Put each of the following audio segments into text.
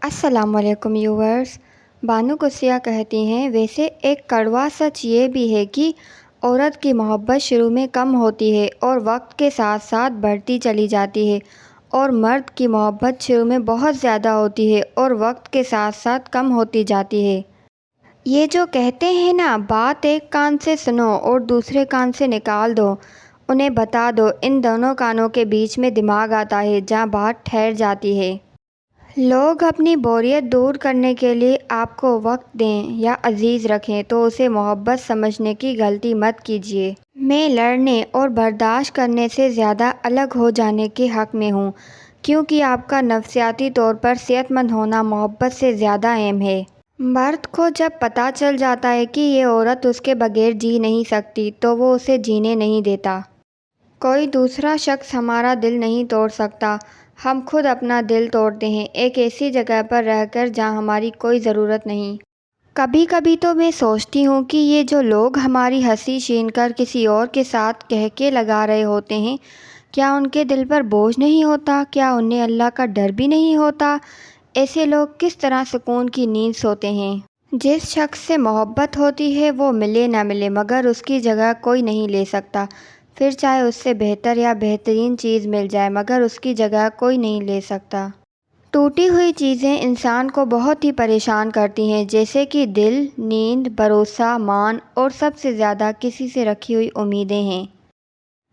السلام علیکم ویورز۔ بانو قدسیہ کہتی ہیں ویسے ایک کڑوا سچ یہ بھی ہے کہ عورت کی محبت شروع میں کم ہوتی ہے اور وقت کے ساتھ ساتھ بڑھتی چلی جاتی ہے، اور مرد کی محبت شروع میں بہت زیادہ ہوتی ہے اور وقت کے ساتھ ساتھ کم ہوتی جاتی ہے۔ یہ جو کہتے ہیں نا، بات ایک کان سے سنو اور دوسرے کان سے نکال دو، انہیں بتا دو، ان دونوں کانوں کے بیچ میں دماغ آتا ہے جہاں بات ٹھہر جاتی ہے۔ لوگ اپنی بوریت دور کرنے کے لیے آپ کو وقت دیں یا عزیز رکھیں تو اسے محبت سمجھنے کی غلطی مت کیجیے۔ میں لڑنے اور برداشت کرنے سے زیادہ الگ ہو جانے کے حق میں ہوں، کیونکہ آپ کا نفسیاتی طور پر صحت مند ہونا محبت سے زیادہ اہم ہے۔ مرد کو جب پتہ چل جاتا ہے کہ یہ عورت اس کے بغیر جی نہیں سکتی تو وہ اسے جینے نہیں دیتا۔ کوئی دوسرا شخص ہمارا دل نہیں توڑ سکتا، ہم خود اپنا دل توڑتے ہیں، ایک ایسی جگہ پر رہ کر جہاں ہماری کوئی ضرورت نہیں۔ کبھی کبھی تو میں سوچتی ہوں کہ یہ جو لوگ ہماری ہنسی چھین کر کسی اور کے ساتھ کہکے لگا رہے ہوتے ہیں، کیا ان کے دل پر بوجھ نہیں ہوتا؟ کیا انہیں اللہ کا ڈر بھی نہیں ہوتا؟ ایسے لوگ کس طرح سکون کی نیند سوتے ہیں؟ جس شخص سے محبت ہوتی ہے وہ ملے نہ ملے مگر اس کی جگہ کوئی نہیں لے سکتا، پھر چاہے اس سے بہتر یا بہترین چیز مل جائے مگر اس کی جگہ کوئی نہیں لے سکتا۔ ٹوٹی ہوئی چیزیں انسان کو بہت ہی پریشان کرتی ہیں، جیسے کہ دل، نیند، بھروسہ، مان اور سب سے زیادہ کسی سے رکھی ہوئی امیدیں ہیں۔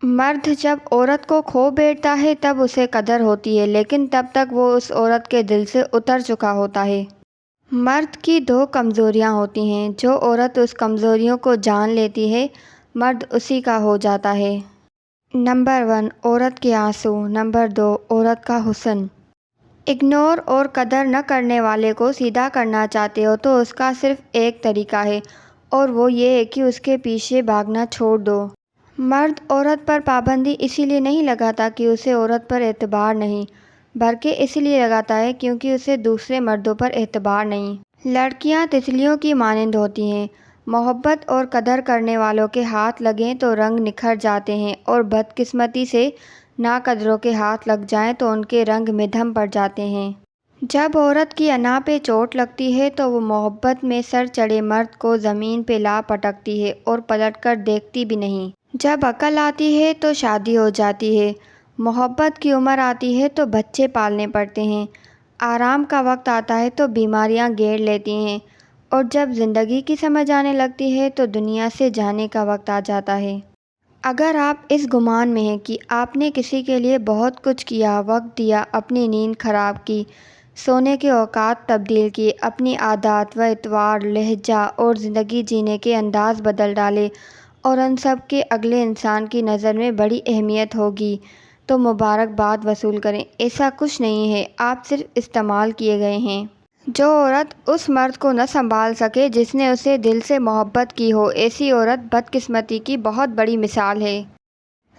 مرد جب عورت کو کھو بیٹھتا ہے تب اسے قدر ہوتی ہے، لیکن تب تک وہ اس عورت کے دل سے اتر چکا ہوتا ہے۔ مرد کی دو کمزوریاں ہوتی ہیں، جو عورت اس کمزوریوں کو جان لیتی ہے، مرد اسی کا ہو جاتا ہے۔ نمبر 1، عورت کے آنسو۔ نمبر 2، عورت کا حسن۔ اگنور اور قدر نہ کرنے والے کو سیدھا کرنا چاہتے ہو تو اس کا صرف ایک طریقہ ہے، اور وہ یہ ہے کہ اس کے پیچھے بھاگنا چھوڑ دو۔ مرد عورت پر پابندی اسی لیے نہیں لگاتا کہ اسے عورت پر اعتبار نہیں، بلکہ اس لیے لگاتا ہے کیونکہ اسے دوسرے مردوں پر اعتبار نہیں۔ لڑکیاں تتلیوں کی مانند ہوتی ہیں، محبت اور قدر کرنے والوں کے ہاتھ لگیں تو رنگ نکھر جاتے ہیں، اور بدقسمتی سے ناقدروں کے ہاتھ لگ جائیں تو ان کے رنگ مدھم پڑ جاتے ہیں۔ جب عورت کی انا پہ چوٹ لگتی ہے تو وہ محبت میں سر چڑھے مرد کو زمین پہ لا پٹکتی ہے اور پلٹ کر دیکھتی بھی نہیں۔ جب عقل آتی ہے تو شادی ہو جاتی ہے، محبت کی عمر آتی ہے تو بچے پالنے پڑتے ہیں، آرام کا وقت آتا ہے تو بیماریاں گھیر لیتی ہیں، اور جب زندگی کی سمجھ آنے لگتی ہے تو دنیا سے جانے کا وقت آ جاتا ہے۔ اگر آپ اس گمان میں ہیں کہ آپ نے کسی کے لیے بہت کچھ کیا، وقت دیا، اپنی نیند خراب کی، سونے کے اوقات تبدیل کیے، اپنی عادات و اطوار، لہجہ اور زندگی جینے کے انداز بدل ڈالے، اور ان سب کے اگلے انسان کی نظر میں بڑی اہمیت ہوگی، تو مبارکباد وصول کریں۔ ایسا کچھ نہیں ہے، آپ صرف استعمال کیے گئے ہیں۔ جو عورت اس مرد کو نہ سنبھال سکے جس نے اسے دل سے محبت کی ہو، ایسی عورت بدقسمتی کی بہت بڑی مثال ہے۔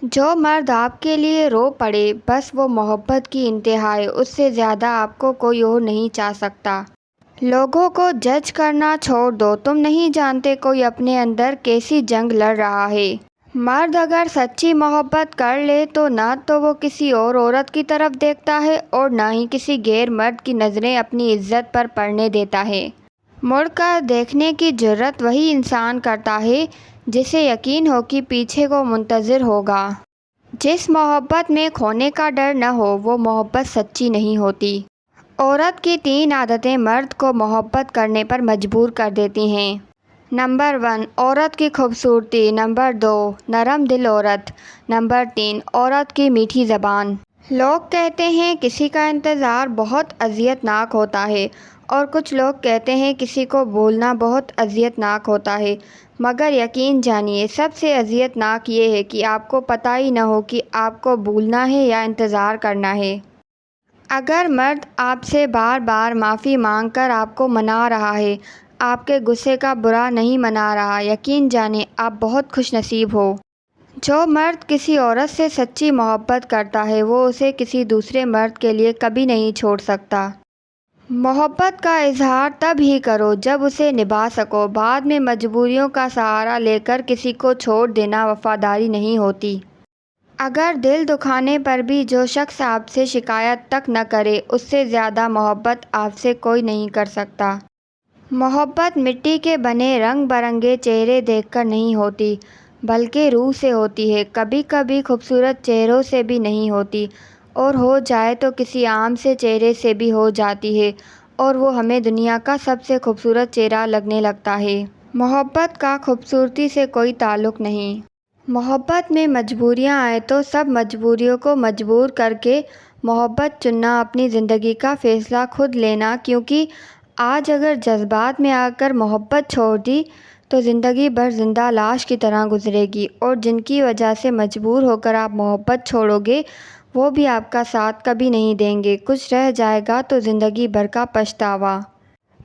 جو مرد آپ کے لیے رو پڑے، بس وہ محبت کی انتہا ہے، اس سے زیادہ آپ کو کوئی اور نہیں چاہ سکتا۔ لوگوں کو جج کرنا چھوڑ دو، تم نہیں جانتے کوئی اپنے اندر کیسی جنگ لڑ رہا ہے۔ مرد اگر سچی محبت کر لے تو نہ تو وہ کسی اور عورت کی طرف دیکھتا ہے اور نہ ہی کسی غیر مرد کی نظریں اپنی عزت پر پڑنے دیتا ہے۔ مڑ کر دیکھنے کی جرأت وہی انسان کرتا ہے جسے یقین ہو کہ پیچھے کو منتظر ہوگا۔ جس محبت میں کھونے کا ڈر نہ ہو وہ محبت سچی نہیں ہوتی۔ عورت کی 3 عادتیں مرد کو محبت کرنے پر مجبور کر دیتی ہیں۔ نمبر 1، عورت کی خوبصورتی۔ نمبر 2، نرم دل عورت۔ نمبر 3، عورت کی میٹھی زبان۔ لوگ کہتے ہیں کسی کا انتظار بہت اذیت ناک ہوتا ہے، اور کچھ لوگ کہتے ہیں کسی کو بھولنا بہت اذیت ناک ہوتا ہے، مگر یقین جانیے سب سے اذیت ناک یہ ہے کہ آپ کو پتہ ہی نہ ہو کہ آپ کو بھولنا ہے یا انتظار کرنا ہے۔ اگر مرد آپ سے بار بار معافی مانگ کر آپ کو منا رہا ہے، آپ کے غصے کا برا نہیں منا رہا، یقین جانیں آپ بہت خوش نصیب ہو۔ جو مرد کسی عورت سے سچی محبت کرتا ہے وہ اسے کسی دوسرے مرد کے لیے کبھی نہیں چھوڑ سکتا۔ محبت کا اظہار تب ہی کرو جب اسے نبھا سکو، بعد میں مجبوریوں کا سہارا لے کر کسی کو چھوڑ دینا وفاداری نہیں ہوتی۔ اگر دل دکھانے پر بھی جو شخص آپ سے شکایت تک نہ کرے، اس سے زیادہ محبت آپ سے کوئی نہیں کر سکتا۔ محبت مٹی کے بنے رنگ برنگے چہرے دیکھ کر نہیں ہوتی، بلکہ روح سے ہوتی ہے۔ کبھی کبھی خوبصورت چہروں سے بھی نہیں ہوتی، اور ہو جائے تو کسی عام سے چہرے سے بھی ہو جاتی ہے، اور وہ ہمیں دنیا کا سب سے خوبصورت چہرہ لگنے لگتا ہے۔ محبت کا خوبصورتی سے کوئی تعلق نہیں۔ محبت میں مجبوریاں آئیں تو سب مجبوریوں کو مجبور کر کے محبت چننا، اپنی زندگی کا فیصلہ خود لینا، کیونکہ آج اگر جذبات میں آ کر محبت چھوڑ دی تو زندگی بھر زندہ لاش کی طرح گزرے گی، اور جن کی وجہ سے مجبور ہو کر آپ محبت چھوڑو گے وہ بھی آپ کا ساتھ کبھی نہیں دیں گے، کچھ رہ جائے گا تو زندگی بھر کا پچھتاوا۔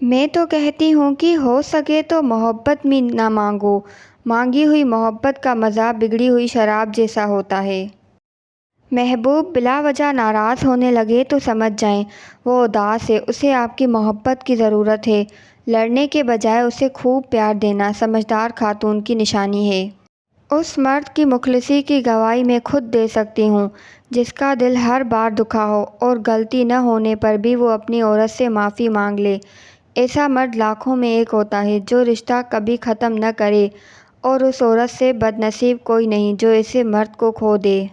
میں تو کہتی ہوں کہ ہو سکے تو محبت بھی نہ مانگو، مانگی ہوئی محبت کا مزہ بگڑی ہوئی شراب جیسا ہوتا ہے۔ محبوب بلا وجہ ناراض ہونے لگے تو سمجھ جائیں وہ اداس ہے، اسے آپ کی محبت کی ضرورت ہے۔ لڑنے کے بجائے اسے خوب پیار دینا سمجھدار خاتون کی نشانی ہے۔ اس مرد کی مخلصی کی گواہی میں خود دے سکتی ہوں جس کا دل ہر بار دکھا ہو اور غلطی نہ ہونے پر بھی وہ اپنی عورت سے معافی مانگ لے۔ ایسا مرد لاکھوں میں ایک ہوتا ہے جو رشتہ کبھی ختم نہ کرے، اور اس عورت سے بد نصیب کوئی نہیں جو ایسے مرد کو کھو دے۔